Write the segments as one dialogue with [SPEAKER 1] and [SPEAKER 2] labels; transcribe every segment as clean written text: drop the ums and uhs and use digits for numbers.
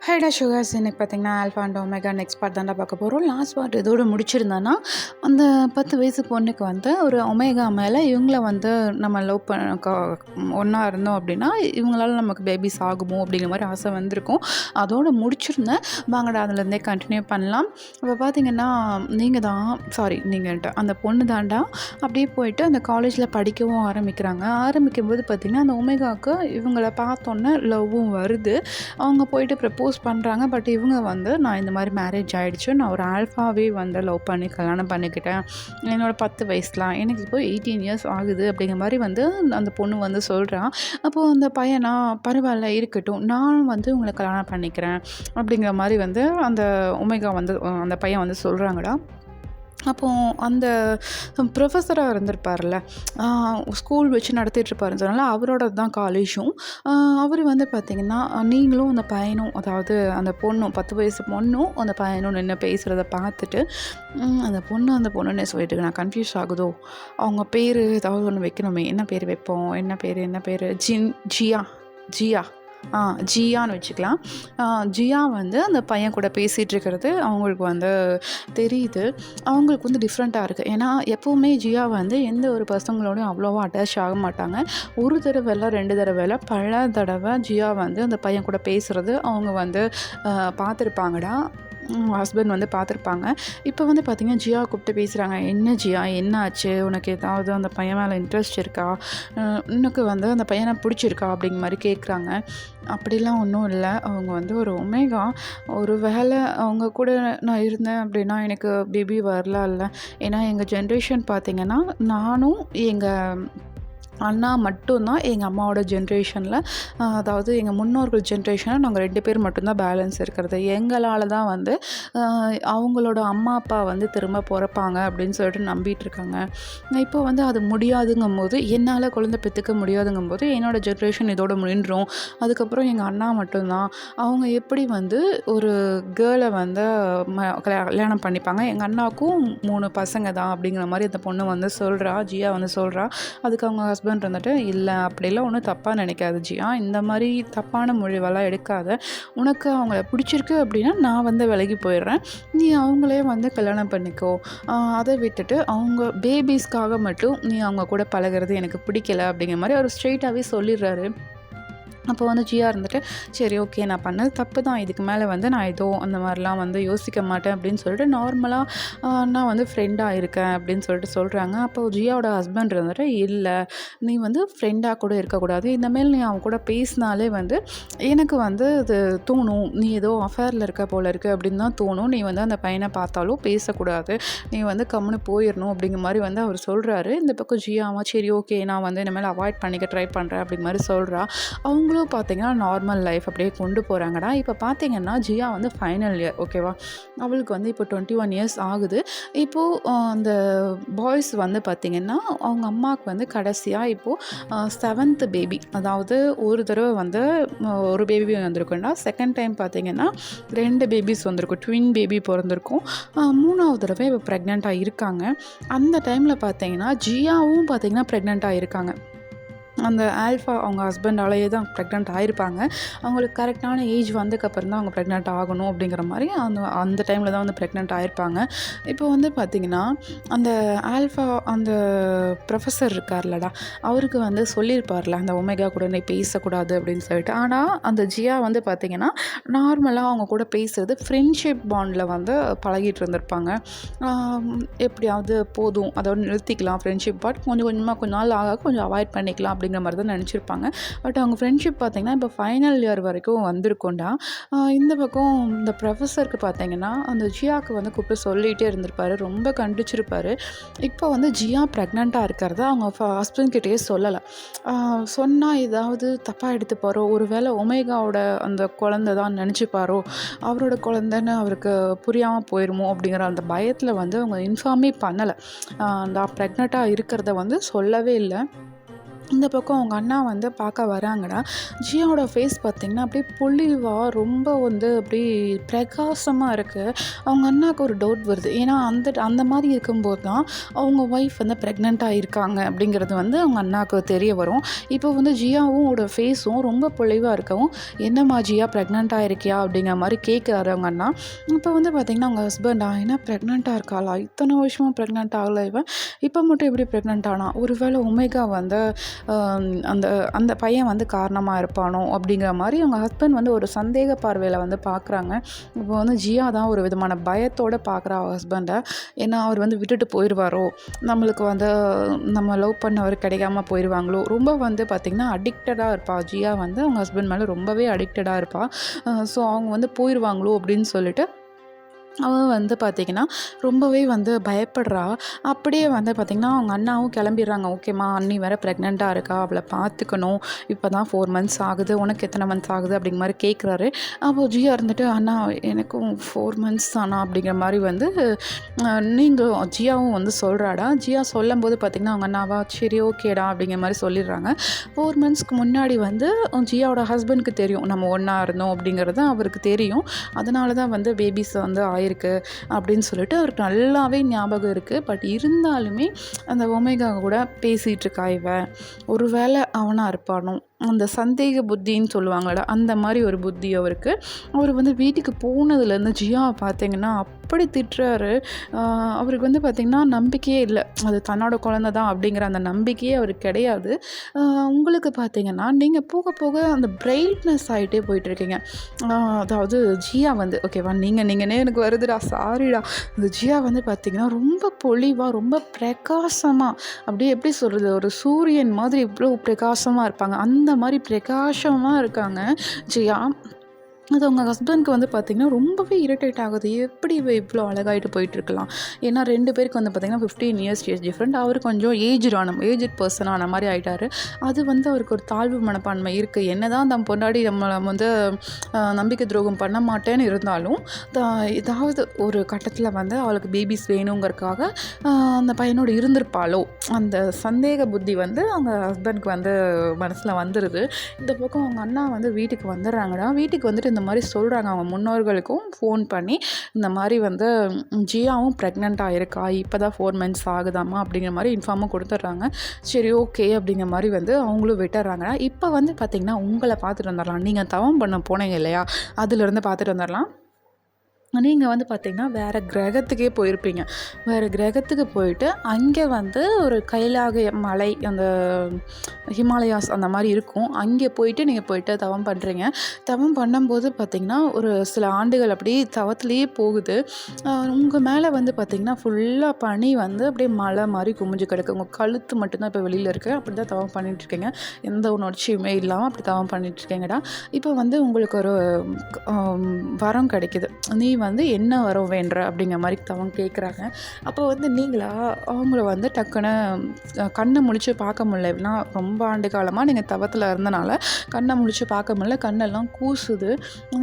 [SPEAKER 1] ஹைடா sugars இன்னைக்கு பார்த்தீங்கன்னா, alpha and omega next part தான்டா பார்க்க போறோம். லாஸ்ட் பார்ட் இதோட முடிச்சிருந்தோன்னா, அந்த 10 வயசு பொண்ணுக்கு வந்து ஒரு ஒமேகா மேல இவங்கள வந்து நம்ம லவ் ஒண்ணா இருந்தோம் அப்படின்னா, இவங்களால நமக்கு பேபிஸ் ஆகுமோ அப்படிங்கிற மாரி ஆசை வந்திருக்கும். அதோட முடிச்சிருந்தேன். வாங்கடா அதுலேருந்தே கன்டினியூ பண்ணலாம். இப்போ பார்த்தீங்கன்னா, நீங்க தான் சாரி நீங்கன்ட்டு அந்த பொண்ணு தான்டா அப்படியே போயிட்டு அந்த காலேஜில படிக்கவும் ஆரம்பிக்கிறாங்க. ஆரம்பிக்கும்போது பார்த்தீங்கன்னா, அந்த ஒமேகாவுக்கு இவங்கள பார்த்தோன்னே லவ்வும் வருது. அவங்க போயிட்டு ப்ரப்போஸ் பண்ணுறாங்க. பட் இவங்க வந்து நான் இந்த மாதிரி மேரேஜ் ஆகிடுச்சு, நான் ஒரு ஆல்ஃபாவே வந்து லவ் பண்ணி கல்யாணம் பண்ணிக்கிட்டேன், என்னோடய 10 வயசுலாம் எனக்கு இப்போ 18 இயர்ஸ் ஆகுது அப்படிங்கிற மாதிரி வந்து அந்த பொண்ணு வந்து சொல்கிறான். அப்போது அந்த பையனா பரவாயில்ல இருக்கட்டும், நானும் வந்து உங்களை கல்யாணம் பண்ணிக்கிறேன் அப்படிங்கிற மாதிரி வந்து அந்த ஒமேகா வந்து அந்த பையன் வந்து சொல்கிறாங்கடா. அப்போது அந்த ப்ரொஃபஸராக இருந்திருப்பார்ல, ஸ்கூல் வச்சு நடத்திட்டுருப்பாருன்னு சொன்னால அவரோட தான் காலேஜும். அவர் வந்து பார்த்திங்கன்னா, நீங்களும் அந்த பையனும் அதாவது அந்த பொண்ணும் 10 வயசு பொண்ணும் அந்த பையனும் நின்று பேசுகிறத பார்த்துட்டு அந்த பொண்ணுன்னே சொல்லிட்டு நான் கன்ஃபியூஸ் ஆகுதோ, அவங்க பேர் ஏதாவது ஒன்று வைக்கணுமே, என்ன பேர் வைப்போம், என்ன பேர் ஜியா ஜியா ஜியான்னு வச்சுக்கலாம். ஜியா வந்து அந்த பையன் கூட பேசிகிட்டு இருக்கிறது அவங்களுக்கு வந்து தெரியுது. அவங்களுக்கு வந்து டிஃப்ரெண்ட்டாக இருக்குது. ஏன்னா எப்போவுமே ஜியா வந்து எந்த ஒரு பசங்களோடையும் அவ்வளோவா அட்டாச் ஆக மாட்டாங்க. ஒரு தடவை இல்லை 2 தடவை இல்லை பல தடவை ஜியா வந்து அந்த பையன் கூட பேசுகிறது அவங்க வந்து பார்த்துருப்பாங்கடா. ஹஸ்பண்ட் வந்து பார்த்துருப்பாங்க. இப்போ வந்து பார்த்திங்கன்னா, ஜியா கூப்பிட்டு பேசுகிறாங்க. என்ன ஜியா என்ன ஆச்சு, உனக்கு ஏதாவது அந்த பையன் மேலே இன்ட்ரெஸ்ட் இருக்கா, உனக்கு வந்து அந்த பையனை பிடிச்சிருக்கா அப்படிங்கிற மாதிரி கேட்குறாங்க. அப்படிலாம் ஒன்றும் இல்லை. அவங்க வந்து ஒரு ஒமேகா, ஒரு வேளை அவங்க கூட நான் இருந்தேன் அப்படின்னா எனக்கு பேபி வரலாம் இல்லை. ஏன்னா எங்கள் ஜென்ரேஷன் பார்த்திங்கன்னா, நானும் எங்கள் அண்ணா மட்டும்தான் எங்கள் அம்மாவோட ஜென்ரேஷனில், அதாவது எங்கள் முன்னோர்கள் ஜென்ரேஷனில் நாங்கள் 2 பேர் மட்டும்தான் பேலன்ஸ் இருக்கிறது. எங்களால் தான் வந்து அவங்களோட அம்மா அப்பா வந்து திரும்ப பிறப்பாங்க அப்படின்னு சொல்லிட்டு நம்பிட்டுருக்காங்க. இப்போ வந்து அது முடியாதுங்கும்போது, என்னால் குழந்தை பெற்றுக்க முடியாதுங்கும்போது என்னோடய ஜென்ரேஷன் இதோட நின்றும். அதுக்கப்புறம் எங்கள் அண்ணா மட்டும்தான். அவங்க எப்படி வந்து ஒரு கேர்ளை வந்து கல்யாணம் பண்ணிப்பாங்க. எங்கள் அண்ணாவுக்கும் 3 பசங்க தான் அப்படிங்கிற மாதிரி அந்த பொண்ணு வந்து சொல்கிறா, ஜியா வந்து சொல்கிறா. அதுக்கு அவங்க ஹஸ்பண்ட் வந்துட்டு, இல்லை அப்படிலாம் ஒன்றும் தப்பாக நினைக்காது ஜியா, இந்த மாதிரி தப்பான முடிவெல்லாம் எடுக்காத, உனக்கு அவங்கள பிடிச்சிருக்கு அப்படின்னா நான் வந்து விலகி போயிடுறேன், நீ அவங்களே வந்து கல்யாணம் பண்ணிக்கோ, அதை விட்டுட்டு அவங்க பேபிஸ்க்காக மட்டும் நீ அவங்க கூட பழகிறது எனக்கு பிடிக்கல அப்படிங்கிற மாதிரி அவர் ஸ்ட்ரெயிட்டாகவே சொல்லிடுறாரு. அப்போ வந்து ஜியா இருந்துட்டு, சரி ஓகே நான் பண்ணது தப்பு தான், இதுக்கு மேலே வந்து நான் ஏதோ அந்த மாதிரிலாம் வந்து யோசிக்க மாட்டேன் அப்படின்னு சொல்லிட்டு நார்மலாக நான் வந்து ஃப்ரெண்டாக இருக்கேன் அப்படின்னு சொல்லிட்டு சொல்கிறாங்க. அப்போது ஜியாவோட ஹஸ்பண்ட் இருந்துட்டு, இல்லை நீ வந்து ஃப்ரெண்டாக கூட இருக்கக்கூடாது, இந்தமாரி நீ அவன் கூட பேசினாலே வந்து எனக்கு வந்து இது தோணும், நீ ஏதோ அஃபேரில் இருக்க போல இருக்குது அப்படின்னு தான் தோணும், நீ வந்து அந்த பையனை பார்த்தாலும் பேசக்கூடாது, நீ வந்து கம்முன்னு போயிடணும் அப்படிங்கிற மாதிரி வந்து அவர் சொல்கிறாரு. இந்த பக்கம் ஜியாவா சரி ஓகே நான் வந்து இனிமேல் அவாய்ட் பண்ணிக்க ட்ரை பண்ணுறேன் அப்படிங்கிற மாதிரி சொல்கிறா. அவங்க பார்த்தீங்கன்னா நார்மல் லைஃப் அப்படியே கொண்டு போகிறாங்கடா. இப்போ பார்த்தீங்கன்னா ஜியா வந்து ஃபைனல் இயர் ஓகேவா, அவளுக்கு வந்து இப்போ 21 இயர்ஸ் ஆகுது. இப்போது அந்த பாய்ஸ் வந்து பார்த்திங்கன்னா அவங்க அம்மாவுக்கு வந்து கடைசியாக இப்போது 7th பேபி, அதாவது ஒரு தடவை வந்து ஒரு பேபி வந்திருக்குன்னா, செகண்ட் டைம் பார்த்திங்கன்னா 2 பேபிஸ் வந்திருக்கும், ட்வின் பேபி பிறந்திருக்கும். 3வது தடவை இப்போ ப்ரெக்னெண்ட்டாக இருக்காங்க. அந்த டைமில் பார்த்திங்கன்னா ஜியாவும் பார்த்திங்கன்னா ப்ரெக்னெண்ட்டாக இருக்காங்க. அந்த ஆல்ஃபா அவங்க ஹஸ்பண்டாலேயே தான் ப்ரெக்னென்ட் ஆகிருப்பாங்க. அவங்களுக்கு கரெக்டான ஏஜ் வந்ததுக்கப்புறம் தான் அவங்க ப்ரெக்னென்ட் ஆகணும் அப்படிங்கிற மாதிரி அந்த டைமில் தான் வந்து ப்ரெக்னென்ட் ஆகிருப்பாங்க. இப்போ வந்து பார்த்திங்கன்னா அந்த ஆல்ஃபா அந்த ப்ரொஃபஸர் இருக்கார்லடா, அவருக்கு வந்து சொல்லியிருப்பார்ல அந்த ஒமேகா கூட நீ பேசக்கூடாது அப்படின்னு சொல்லிட்டு. ஆனால் அந்த ஜியா வந்து பார்த்திங்கன்னா நார்மலாக அவங்க கூட பேசுகிறது ஃப்ரெண்ட்ஷிப் பாண்டில் வந்து பழகிட்டு இருந்திருப்பாங்க. எப்படியாவது போதும் அதோட நிறுத்திக்கலாம் ஃப்ரெண்ட்ஷிப் பாண்ட், கொஞ்சம் கொஞ்சமாக கொஞ்ச நாள் ஆக கொஞ்சம் அவாய்ட் பண்ணிக்கலாம் அப்படிங்கிற மாதிரி தான் நினச்சிருப்பாங்க. பட் அவங்க ஃப்ரெண்ட்ஷிப் பார்த்திங்கன்னா இப்போ ஃபைனல் இயர் வரைக்கும் வந்திருக்கோண்டா. இந்த பக்கம் இந்த ப்ரொஃபஸருக்கு பார்த்திங்கன்னா அந்த ஜியாவுக்கு வந்து கூப்பிட்டு சொல்லிகிட்டே இருந்திருப்பார், ரொம்ப கண்டிச்சிருப்பார். இப்போ வந்து ஜியா ப்ரெக்னெண்ட்டாக இருக்கிறத அவங்க ஹஸ்பண்ட் கிட்டேயே சொல்லலை. சொன்னால் ஏதாவது தப்பாக எடுத்துப்பாரோ, ஒரு வேளை ஒமேகாவோட அந்த குழந்தை தான் நினச்சிப்பாரோ, அவரோட குழந்தைன்னு அவருக்கு புரியாமல் போயிடுமோ அப்படிங்கிற அந்த பயத்தில் வந்து அவங்க இன்ஃபார்மே பண்ணலை. அந்த ப்ரெக்னெண்ட்டாக இருக்கிறத வந்து சொல்லவே இல்லை. இந்த பக்கம் அவங்க அண்ணா வந்து பார்க்க வராங்கடா. ஜியாவோட ஃபேஸ் பார்த்திங்கன்னா அப்படியே பொலிவாக ரொம்ப வந்து அப்படி பிரகாசமாக இருக்குது. அவங்க அண்ணாவுக்கு ஒரு டவுட் வருது. ஏன்னா அந்த மாதிரி இருக்கும்போது தான் அவங்க ஒய்ஃப் வந்து ப்ரெக்னெண்ட்டாக இருக்காங்க அப்படிங்கிறது வந்து அவங்க அண்ணாவுக்கு தெரிய வரும். இப்போ வந்து ஜியாவும் ஃபேஸும் ரொம்ப பொலிவாக இருக்கவும், என்னம்மா ஜியா ப்ரெக்னெண்ட்டாக இருக்கியா அப்படிங்கிற மாதிரி கேட்குறாரு அவங்க அண்ணா. இப்போ வந்து பார்த்திங்கன்னா அவங்க ஹஸ்பண்டா, என்ன ப்ரெக்னெண்ட்டாக இருக்காளா, இத்தனை வருஷமாக ப்ரெக்னெண்ட் ஆகலை இவன், இப்போ மட்டும் எப்படி ப்ரெக்னெண்ட் ஆனா, ஒருவேளை ஒமேகா வந்து அந்த அந்த பையன் வந்து காரணமாக இருப்பானோ அப்படிங்கிற மாதிரி அவங்க ஹஸ்பண்ட் வந்து ஒரு சந்தேக பார்வையில் வந்து பார்க்குறாங்க. இப்போ வந்து ஜியா தான் ஒரு விதமான பயத்தோடு பார்க்குறா அவள் ஹஸ்பண்டை. ஏன்னா அவர் வந்து விட்டுட்டு போயிடுவாரோ, நம்மளுக்கு வந்து நம்ம லவ் பண்ணவர் கிடைக்காம போயிடுவாங்களோ, ரொம்ப வந்து பார்த்திங்கன்னா அடிக்டடாக இருப்பாள் ஜியா வந்து அவங்க ஹஸ்பண்ட் மேலே ரொம்பவே அடிக்டடாக இருப்பாள். ஸோ அவங்க வந்து போயிடுவாங்களோ அப்படின்னு சொல்லிட்டு அவள் வந்து பார்த்திங்கன்னா ரொம்பவே வந்து பயப்படுறா. அப்படியே வந்து பார்த்திங்கன்னா அவங்க அண்ணாவும் கிளம்பிடுறாங்க. ஓகேம்மா, அண்ணி வேறு ப்ரெக்னெண்ட்டாக இருக்கா, அவளை பார்த்துக்கணும், இப்போ தான் 4 months ஆகுது, உனக்கு எத்தனை மந்த்ஸ் ஆகுது அப்படிங்கிற மாதிரி கேட்குறாரு. அப்போது ஜியா இருந்துட்டு, அண்ணா எனக்கும் 4 months தானா அப்படிங்கிற மாதிரி வந்து நீங்களும் ஜியாவும் வந்து சொல்கிறாடா. ஜியா சொல்லும்போது பார்த்திங்கன்னா அவங்க அண்ணாவா சரி ஓகேடா அப்படிங்கிற மாதிரி சொல்லிடுறாங்க. 4 monthsக்கு முன்னாடி வந்து ஜியாவோட ஹஸ்பண்டுக்கு தெரியும் நம்ம ஒன்றா இருந்தோம் அப்படிங்கிறது அவருக்கு தெரியும். அதனால தான் வந்து பேபிஸ் வந்து இருக்கு அப்படின்னு சொல்லிட்டு அவருக்கு நல்லாவே ஞாபகம் இருக்குது. பட் இருந்தாலுமே அந்த ஒமேகா கூட பேசிகிட்டு இருக்கா இவன், ஒருவேளை அவனாக இருப்பானோ, அந்த சந்தேக புத்தின்னு சொல்லுவாங்கள்ல, அந்த மாதிரி ஒரு புத்தி அவருக்கு. அவர் வந்து வீட்டுக்கு போனதுலேருந்து ஜியாவை பார்த்திங்கன்னா அப்படி திட்டுறாரு. அவருக்கு வந்து பார்த்திங்கன்னா நம்பிக்கையே இல்லை, அது தன்னோட குழந்தை தான் அப்படிங்கிற அந்த நம்பிக்கையே அவருக்கு கிடையாது. உங்களுக்கு பார்த்திங்கன்னா நீங்கள் போக போக அந்த பிரைட்னஸ் ஆகிட்டே போயிட்டுருக்கீங்க. அதாவது ஜியா வந்து ஓகேவா, நீங்கன்னே எனக்கு வருதுடா, சாரிடா. இந்த ஜியா வந்து பார்த்திங்கன்னா ரொம்ப பொலிவாக ரொம்ப பிரகாசமாக, அப்படியே எப்படி சொல்கிறது, ஒரு சூரியன் மாதிரி இவ்வளோ பிரகாசமாக இருப்பாங்க. அந்த மாதிரி பிரகாசமாக இருக்காங்க ஜியா. அது உங்கள் ஹஸ்பண்ட்க்கு வந்து பார்த்திங்கன்னா ரொம்பவே இரிட்டேட் ஆகுது. எப்படி இவ்வளோ அழகாயிட்டு போயிட்டுருக்கலாம். ஏன்னா 2 பேருக்கு வந்து பார்த்திங்கன்னா 15 years ஏஜ் டிஃப்ரெண்ட். அவர் கொஞ்சம் ஏஜ்ட் பர்சனான மாதிரி ஆகிட்டார். அது வந்து அவருக்கு ஒரு தாழ்வு மனப்பான்மை இருக்குது. என்ன தான் தம் பொண்டாடி நம்மளை வந்து நம்பிக்கை துரோகம் பண்ண மாட்டேன்னு இருந்தாலும் ஏதாவது ஒரு கட்டத்தில் வந்து அவளுக்கு பேபிஸ் வேணுங்கிறதுக்காக அந்த பையனோடு இருந்திருப்பாளோ, அந்த சந்தேக புத்தி வந்து அவங்க ஹஸ்பண்ட்க்கு வந்து மனசில் வந்துடுது. இந்த பக்கம் அவங்க அண்ணா வந்து வீட்டுக்கு வந்துடுறாங்கடா. வீட்டுக்கு வந்துட்டு இந்த மாதிரி சொல்கிறாங்க அவங்க முன்னோர்களுக்கும் ஃபோன் பண்ணி, இந்த மாதிரி வந்து ஜியாவும் ப்ரெக்னெண்ட்டாக இருக்கா, இப்போ தான் 4 months ஆகுதாம்மா அப்படிங்கிற மாதிரி இன்ஃபார்மும் கொடுத்துட்றாங்க. சரி ஓகே அப்படிங்கிற மாதிரி வந்து அவங்களும் விட்டுறாங்க. இப்போ வந்து பார்த்திங்கன்னா உங்களை பார்த்துட்டு வந்துடலாம். நீங்கள் தவம் பண்ண போனீங்க இல்லையா, அதிலிருந்து பார்த்துட்டு வந்துடலாம். நீங்கள் வந்து பார்த்திங்கன்னா வேறு கிரகத்துக்கே போயிருப்பீங்க. வேறு கிரகத்துக்கு போயிட்டு அங்கே வந்து ஒரு கைலாக மலை, அந்த ஹிமாலயாஸ் அந்த மாதிரி இருக்கும். அங்கே நீங்கள் போயிட்டு தவம் பண்ணுறீங்க. தவம் பண்ணும்போது பார்த்திங்கன்னா ஒரு சில ஆண்டுகள் அப்படியே தவத்திலேயே போகுது. உங்கள் மேலே வந்து பார்த்திங்கன்னா ஃபுல்லாக பனி வந்து அப்படியே மலை மாதிரி குமிஞ்சு கிடக்கு. உங்கள் கழுத்து மட்டும்தான் இப்போ வெளியில் இருக்குது. அப்படி தான் தவம் பண்ணிகிட்ருக்கீங்க. எந்த உணர்ச்சியுமே இல்லாமல் அப்படி தவம் பண்ணிகிட்ருக்கீங்கடா. இப்போ வந்து உங்களுக்கு ஒரு வரம் கிடைக்கிது. நீ வந்து என்ன வரம் வேண்டுற அப்படிங்கிற மாதிரி தவம் கேட்குறாங்க. அப்போ வந்து நீங்களா அவங்கள வந்து டக்குன்னு கண்ணை முழிச்சு பார்க்க முடியல. ஏன்னா ரொம்ப ஆண்டு காலமாக நீங்கள் தவத்தில் இருந்தனால கண்ணை முழிச்சு பார்க்க முடியல, கண்ணெல்லாம் கூசுது.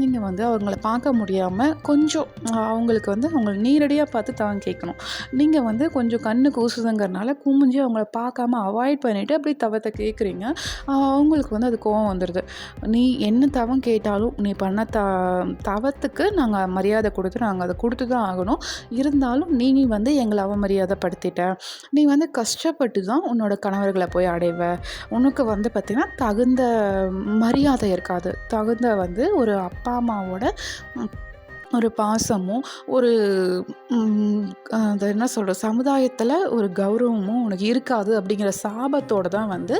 [SPEAKER 1] நீங்கள் வந்து அவங்கள பார்க்க முடியாமல் கொஞ்சம் அவங்களுக்கு வந்து அவங்கள நேரடியாக பார்த்து தவம் கேட்கணும். நீங்கள் வந்து கொஞ்சம் கண்ணு கூசுதுங்கிறனால குமிஞ்சு அவங்கள பார்க்காம அவாய்ட் பண்ணிவிட்டு அப்படி தவத்தை கேட்குறீங்க. அவங்களுக்கு வந்து அது கோவம் வந்துடுது. நீ என்ன தவம் கேட்டாலும் நீ பண்ண தவத்துக்கு நாங்கள் மரியாதை கொடுத்து நாங்கள் அதை கொடுத்து தான் ஆகணும். இருந்தாலும் நீ வந்து எங்களை அவமரியாதைப்படுத்திட்ட. நீ வந்து கஷ்டப்பட்டு தான் உன்னோட கணவர்களை போய் அடைவ. உனக்கு வந்து பார்த்திங்கன்னா தகுந்த மரியாதை இருக்காது. தகுந்த வந்து ஒரு அப்பா அம்மாவோட ஒரு பாசமும் ஒரு அது என்ன சொல்கிற சமுதாயத்தில் ஒரு கௌரவமும் உனக்கு இருக்காது அப்படிங்கிற சாபத்தோடு தான் வந்து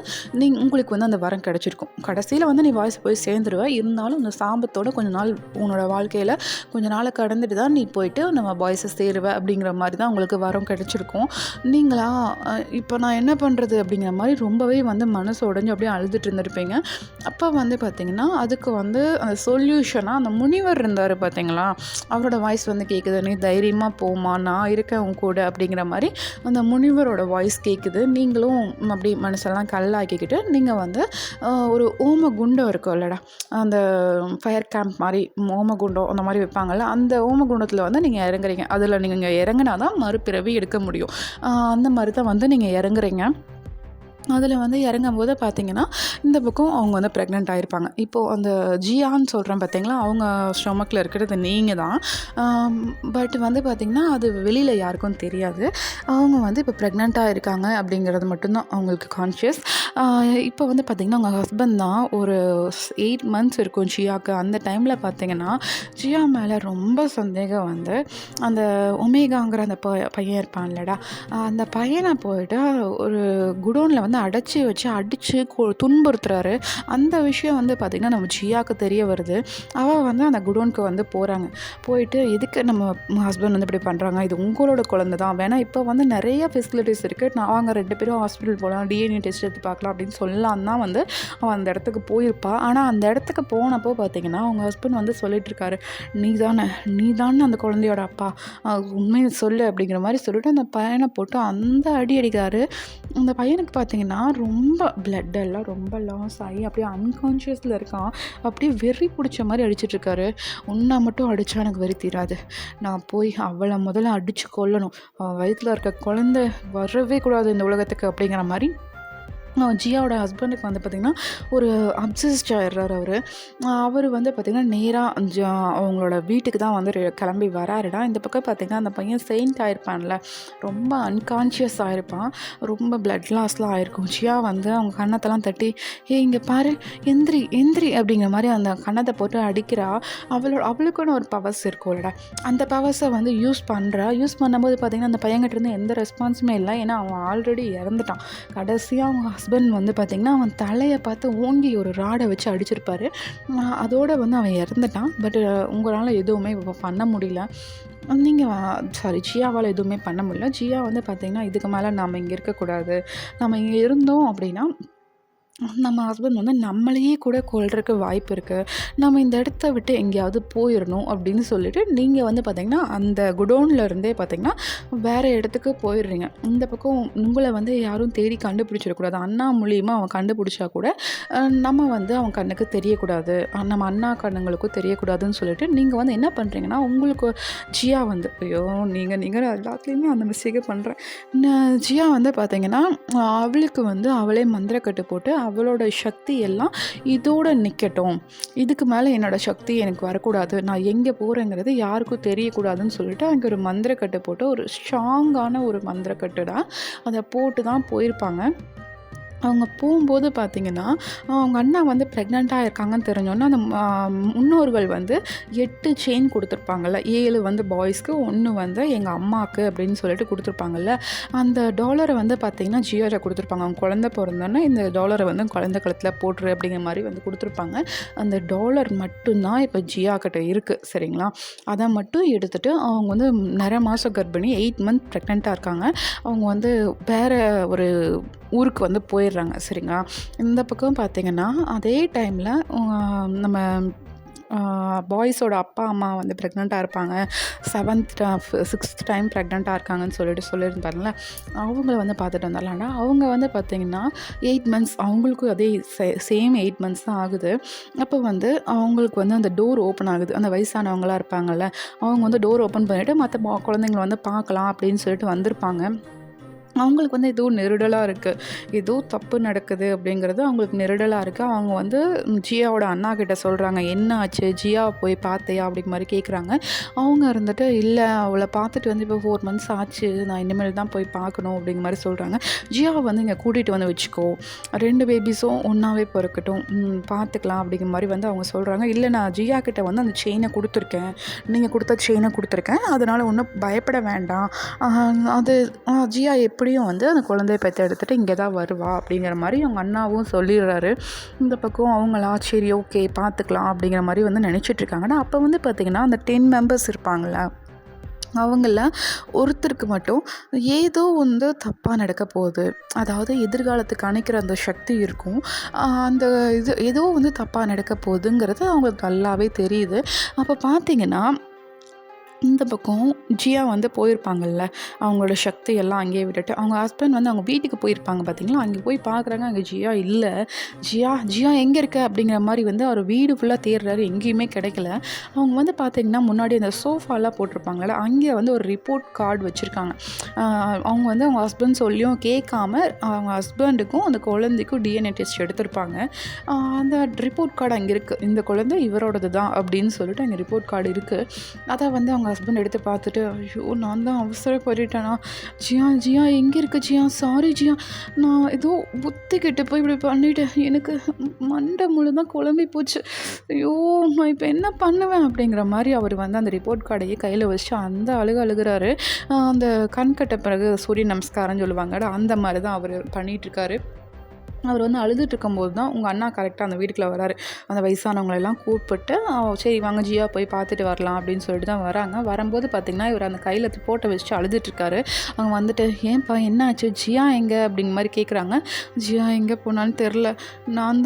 [SPEAKER 1] உங்களுக்கு வந்து அந்த வரம் கிடச்சிருக்கும். கடைசியில் வந்து நீ வாய்ஸ் போய் சேர்ந்துருவ. இருந்தாலும் அந்த சாபத்தோடு கொஞ்ச நாள் உன்னோட வாழ்க்கையில் கொஞ்ச நாளை கடந்துட்டு தான் நீ போயிட்டு நம்ம பாய்ஸை சேருவ அப்படிங்கிற மாதிரி தான் உங்களுக்கு வரம் கிடச்சிருக்கும். நீங்களா இப்போ நான் என்ன பண்ணுறது அப்படிங்கிற மாதிரி ரொம்பவே வந்து மனசு உடைஞ்சு அப்படியே அழுதுட்டு இருந்திருப்பீங்க. அப்போ வந்து பார்த்திங்கன்னா அதுக்கு வந்து அந்த சொல்யூஷனாக அந்த முனிவர் இருந்தார் பார்த்திங்களா, அவரோட வாய்ஸ் வந்து கேட்குது. நீ தைரியமாக போமா, நான் இருக்கேன் உன் கூட அப்படிங்கிற மாதிரி அந்த முனிவரோட வாய்ஸ் கேட்குது. நீங்களும் அப்படி மனசெல்லாம் கல்லாக்கிக்கிட்டு நீங்கள் வந்து ஒரு ஓம குண்டம் இருக்கும் இல்லைடா, அந்த ஃபயர் கேம்ப் மாதிரி ஓமகுண்டம் அந்த மாதிரி வைப்பாங்கள்ல, அந்த ஓமகுண்டத்தில் வந்து நீங்கள் இறங்குறீங்க. அதில் நீங்கள் இறங்கினா தான் மறுபிறவி எடுக்க முடியும். அந்த மாதிரி தான் வந்து நீங்கள் இறங்குறீங்க. அதில் வந்து இறங்கும்போது பார்த்தீங்கன்னா, இந்த பக்கம் அவங்க வந்து ப்ரெக்னென்ட் ஆயிருப்பாங்க. இப்போது அந்த ஜியான்னு சொல்கிறேன் பார்த்தீங்களா, அவங்க ஸ்டொமக்கில் இருக்கிறது நீங்க தான். பட் வந்து பார்த்திங்கன்னா, அது வெளியில் யாருக்கும் தெரியாது. அவங்க வந்து இப்போ ப்ரெக்னென்ட்டாக இருக்காங்க அப்படிங்கிறது மட்டும்தான் அவங்களுக்கு கான்ஷியஸ். இப்போ வந்து பார்த்திங்கன்னா, அவங்க ஹஸ்பண்ட் தான் ஒரு 8 மந்த்ஸ் இருக்கும் ஜியாவுக்கு. அந்த டைமில் பார்த்திங்கன்னா, ஜியா மேலே ரொம்ப சந்தேகம் வந்து, அந்த ஒமேகாங்கிற அந்த பையன் இருப்பான் இல்லடா, அந்த பையனை போயிட்டு ஒரு குடோனில் வந்து அடைச்சி வச்சு அடித்து துன்புறுத்துறாரு. அந்த விஷயம் வந்து பார்த்திங்கன்னா நம்ம ஜியாவுக்கு தெரிய வருது. அவள் வந்து அந்த குடோனுக்கு வந்து போகிறாங்க. போயிட்டு எதுக்கு நம்ம ஹஸ்பண்ட் வந்து இப்படி பண்ணுறாங்க, இது உங்களோட குழந்தை தான், வேணால் இப்போ வந்து நிறைய ஃபெசிலிட்டிஸ் இருக்குது, அவங்க 2 பேரும் ஹாஸ்பிட்டல் போகலாம், டிஎன்ஏ டெஸ்ட் எடுத்து பார்க்கலாம் அப்படின்னு சொல்லலாம் தான் வந்து அவள் அந்த இடத்துக்கு போயிருப்பாள். ஆனால் அந்த இடத்துக்கு போனப்போ பார்த்திங்கன்னா அவங்க ஹஸ்பண்ட் வந்து சொல்லிட்டுருக்காரு, நீ தானே அந்த குழந்தையோட அப்பா, உண்மையை சொல்லு அப்படிங்கிற மாதிரி சொல்லிட்டு அந்த பையனை போட்டு அந்த அடி அடிக்கிறாரு. அந்த பையனுக்கு பார்த்திங்கன்னா ரொம்ப பிளட்டெல்லாம் ரொம்ப லாஸ் ஆகி அப்படியே அன்கான்ஷியஸில் இருக்கான். அப்படியே வெறி பிடிச்ச மாதிரி அடிச்சிட்ருக்காரு. உன்னை மட்டும் அடித்தா எனக்கு வெறி தீராது, நான் போய் அவளை முதல்ல அடித்து கொல்லணும், அவள் வயிற்றில் இருக்க குழந்தை வரவே கூடாது இந்த உலகத்துக்கு அப்படிங்கிற மாதிரி ஜியாவோட ஹஸ்பண்டுக்கு வந்து பார்த்திங்கன்னா ஒரு அப்சஸ்ட் ஆயிடுறாரு அவர். அவர் வந்து பார்த்திங்கன்னா நேராக அவங்களோட வீட்டுக்கு தான் வந்து கிளம்பி வராருடா. இந்த பக்கம் பார்த்திங்கன்னா அந்த பையன் செயின்ட் ஆகிருப்பான்ல, ரொம்ப அன்கான்ஷியஸ் ஆகிருப்பான், ரொம்ப பிளட் லாஸ்லாம் ஆகிருக்கும். ஜியா வந்து அவங்க கன்னத்தெல்லாம் தட்டி, இங்கே பாரு, எந்திரி எந்திரி அப்படிங்கிற மாதிரி அந்த கன்னத்தை போட்டு அடிக்கிறா. அவளுக்குன்னு ஒரு பவர்ஸ் இருக்கும்லடா, அந்த பவர்ஸை வந்து யூஸ் பண்ணும்போது பார்த்திங்கன்னா அந்த பையன்கிட்ட இருந்து எந்த ரெஸ்பான்ஸுமே இல்லை. ஏன்னா அவன் ஆல்ரெடி இறந்துட்டான். கடைசியாக அவங்க ஹஸ்பண்ட் வந்து பார்த்திங்கன்னா அவன் தலையை பார்த்து ஓங்கி ஒரு ராடை வச்சு அடிச்சிருப்பாரு. அதோடு வந்து அவன் இறந்துட்டான். பட் உங்களால் எதுவுமே இப்போ பண்ண முடியல. ஜியாவால் எதுவுமே பண்ண முடியல. ஜியா வந்து பார்த்திங்கன்னா இதுக்கு மேலே நம்ம இங்கே இருக்கக்கூடாது, நம்ம இங்கே இருந்தோம் அப்படின்னா நம்ம ஹஸ்பண்ட் வந்து நம்மளையே கூட கொல்றதுக்கு வாய்ப்பு இருக்குது, நம்ம இந்த இடத்த விட்டு எங்கேயாவது போயிடணும் அப்படின்னு சொல்லிட்டு நீங்கள் வந்து பார்த்திங்கன்னா அந்த குடோனில் இருந்தே பார்த்திங்கன்னா வேறு இடத்துக்கு போயிடுறீங்க. இந்த பக்கம் உங்களை வந்து யாரும் தேடி கண்டுபிடிச்சிடக்கூடாது. அண்ணா மூலியமாக அவன் கண்டுபிடிச்சா கூட நம்ம வந்து அவன் கண்ணுக்கு தெரியக்கூடாது, நம்ம அண்ணா கண்ணுங்களுக்கும் தெரியக்கூடாதுன்னு சொல்லிட்டு நீங்கள் வந்து என்ன பண்ணுறீங்கன்னா, உங்களுக்கு ஜியா வந்து நீங்கள் எல்லாத்துலேயுமே அந்த மிஸ்டேக்கே பண்ணுறேன். ஜியா வந்து பார்த்திங்கன்னா அவளுக்கு வந்து அவளே மந்திரக்கட்டு போட்டு அவளோட சக்தி எல்லாம் இதோட நிற்கட்டும், இதுக்கு மேலே என்னோடய சக்தி எனக்கு வரக்கூடாது, நான் எங்கே போகிறேங்கிறது யாருக்கும் தெரியக்கூடாதுன்னு சொல்லிட்டு அங்கே ஒரு மந்திரக்கட்டு போட்டு, ஒரு ஸ்ட்ராங்கான ஒரு மந்திரக்கட்டு தான் அதை போட்டு தான் போயிருப்பாங்க. அவங்க போகும்போது பார்த்திங்கன்னா அவங்க அண்ணா வந்து ப்ரெக்னெண்ட்டாக இருக்காங்கன்னு தெரிஞ்சோன்னா அந்த முன்னோர்கள் வந்து 8 செயின் கொடுத்துருப்பாங்கள்ல, 7 வந்து பாய்ஸ்க்கு, 1 வந்து எங்கள் அம்மாவுக்கு அப்படின்னு சொல்லிட்டு கொடுத்துருப்பாங்கல்ல. அந்த டாலரை வந்து பார்த்திங்கன்னா ஜியோட கொடுத்துருப்பாங்க. அவங்க குழந்தை பிறந்தோன்னே இந்த டாலரை வந்து குழந்தை கழுத்தில் போட்டுரு அப்படிங்கிற மாதிரி வந்து கொடுத்துருப்பாங்க. அந்த டாலர் மட்டும்தான் இப்போ ஜியா கிட்ட இருக்குது, சரிங்களா. அதை மட்டும் எடுத்துகிட்டு அவங்க வந்து நிறைய மாதம் கர்ப்பிணி, 8 மந்த் ப்ரெக்னெண்ட்டாக இருக்காங்க. அவங்க வந்து வேறு ஒரு ஊருக்கு வந்து போயிடுறாங்க, சரிங்களா. இந்த பக்கம் பார்த்திங்கன்னா அதே டைமில் நம்ம பாய்ஸோட அப்பா அம்மா வந்து ப்ரெக்னெண்ட்டாக இருப்பாங்க, 6th டைம் ப்ரெக்னெண்ட்டாக இருக்காங்கன்னு சொல்லியிருந்தாருல, அவங்கள வந்து பார்த்துட்டு வந்துடலாம்டா. அவங்க வந்து பார்த்திங்கன்னா 8 மந்த்ஸ், அவங்களுக்கும் அதே சேம் 8 மந்த்ஸ் தான் ஆகுது. அப்போ வந்து அவங்களுக்கு வந்து அந்த டோர் ஓப்பன் ஆகுது. அந்த வயசானவங்களாம் இருப்பாங்கள்ல, அவங்க வந்து டோர் ஓப்பன் பண்ணிவிட்டு மற்ற குழந்தைங்கள வந்து பார்க்கலாம் அப்படின்னு சொல்லிட்டு வந்திருப்பாங்க. அவங்களுக்கு வந்து ஏதோ நெருடலாக இருக்குது, ஏதோ தப்பு நடக்குது அப்படிங்கிறது அவங்களுக்கு நெருடலாக இருக்குது. அவங்க வந்து ஜியாவோட அண்ணா கிட்ட சொல்கிறாங்க, என்ன ஆச்சு, ஜியாவை போய் பார்த்தியா அப்படிங்கிற மாதிரி கேட்குறாங்க. அவங்க இருந்துட்டு, இல்லை அவளை பார்த்துட்டு வந்து இப்போ 4 மந்த்ஸ் ஆச்சு, நான் இனிமேல் தான் போய் பார்க்கணும் அப்படிங்கிற மாதிரி சொல்கிறாங்க. ஜியாவை வந்து இங்கே கூட்டிகிட்டு வந்து வச்சுக்கோ, 2 பேபிஸும் ஒன்றாவே பிறக்கட்டும், பார்த்துக்கலாம் அப்படிங்கிற மாதிரி வந்து அவங்க சொல்கிறாங்க. இல்லை, நான் ஜியா கிட்ட வந்து அந்த செயினை கொடுத்துருக்கேன், நீங்கள் கொடுத்த செயினை கொடுத்துருக்கேன், அதனால் ஒன்றும் பயப்பட வேண்டாம், அது ஜியா எப்படியும் வந்து அந்த குழந்தைய பெற்று எடுத்துகிட்டு இங்கே தான் வருவா அப்படிங்கிற மாதிரி அவங்க அண்ணாவும் சொல்லிடுறாரு. இந்த பக்கம் அவங்களா சரி ஓகே பார்த்துக்கலாம் அப்படிங்கிற மாதிரி வந்து நினச்சிட்ருக்காங்கன்னா, அப்போ வந்து பார்த்திங்கன்னா அந்த 10 மெம்பர்ஸ் இருப்பாங்கள, அவங்கள ஒருத்தருக்கு மட்டும் ஏதோ வந்து தப்பாக நடக்க போகுது, அதாவது எதிர்காலத்துக்கு அணைக்கிற அந்த சக்தி இருக்கும், அந்த இது ஏதோ வந்து தப்பாக நடக்க போகுதுங்கிறது அவங்களுக்கு நல்லாவே தெரியுது. அப்போ பார்த்திங்கன்னா இந்த பக்கம் ஜியா வந்து போயிருப்பாங்கல்ல, அவங்களோட சக்தி எல்லாம் அங்கேயே விட்டுட்டு, அவங்க ஹஸ்பண்ட் வந்து அவங்க வீட்டுக்கு போயிருப்பாங்க பார்த்தீங்களா, அங்கே போய் பார்க்குறாங்க, அங்கே ஜியா இல்ல. "ஜியா, ஜியா எங்கே இருக்க?" அப்படிங்கிற மாரி வந்து அவர் வீடு ஃபுல்லா தேடுறாரு, எங்கேயுமே கிடைக்கல. அவங்க வந்து பார்த்தீங்கன்னா, முன்னாடி அந்த சோஃபாலாம் போட்டிருப்பாங்கல்ல, அங்கே வந்து ஒரு ரிப்போர்ட் கார்டு வச்சுருக்காங்க. அவங்க வந்து அவங்க ஹஸ்பண்ட் சொல்லியும் கேட்காம, அவங்க ஹஸ்பண்டுக்கும் அந்த குழந்தைக்கும் டிஎன்ஏ டெஸ்ட் எடுத்திருப்பாங்க. அந்த ரிப்போர்ட் கார்டு அங்கே இருக்குது. இந்த குழந்தை இவரோடது தான் அப்படின்னு சொல்லிட்டு அங்கே ரிப்போர்ட் கார்டு இருக்குது. அதை வந்து அவங்க ஹஸ்பண்ட் எடுத்து பார்த்துட்டு, ஐயோ நான் தான் அவசரப்பட்டுட்டேனா, ஜியா ஜியா எங்கே இருக்கு ஜியா, சாரி ஜியா, நான் ஏதோ புத்திக்கிட்டு போய் இப்படி பண்ணிட்டேன், எனக்கு மண்டை முழுதான் குழம்பி போச்சு, ஐயோ நான் இப்போ என்ன பண்ணுவேன் அப்படிங்கிற மாதிரி அவர் வந்து அந்த ரிப்போர்ட் கார்டையே கையில் வச்சு அந்த அழுகுறாரு. அந்த கண் கட்ட பிறகு சூரிய நமஸ்காரம்னு சொல்லுவாங்கடா, அந்த மாதிரி தான் அவர் பண்ணிகிட்ருக்காரு. அவர் வந்து அழுதுட்டு இருக்கும்போது தான் உங்கள் அண்ணா கரெக்டாக அந்த வீட்டுக்குள்ளே வராரு. அந்த வயசானவங்களெல்லாம் கூப்பிட்டு, சரி வாங்க ஜியா போய் பார்த்துட்டு வரலாம் அப்படின்னு சொல்லிட்டு தான் வராங்க. வரும்போது பார்த்திங்கன்னா, இவர் அந்த கையில் போட்டோ வச்சுட்டு அழுதுட்டுருக்காரு. அவங்க வந்துட்டு, ஏன்ப்பா என்ன ஆச்சு, ஜியா எங்கே அப்படிங்கிற மாதிரி கேட்குறாங்க. ஜியா எங்கே போனான்னு தெரில, நான்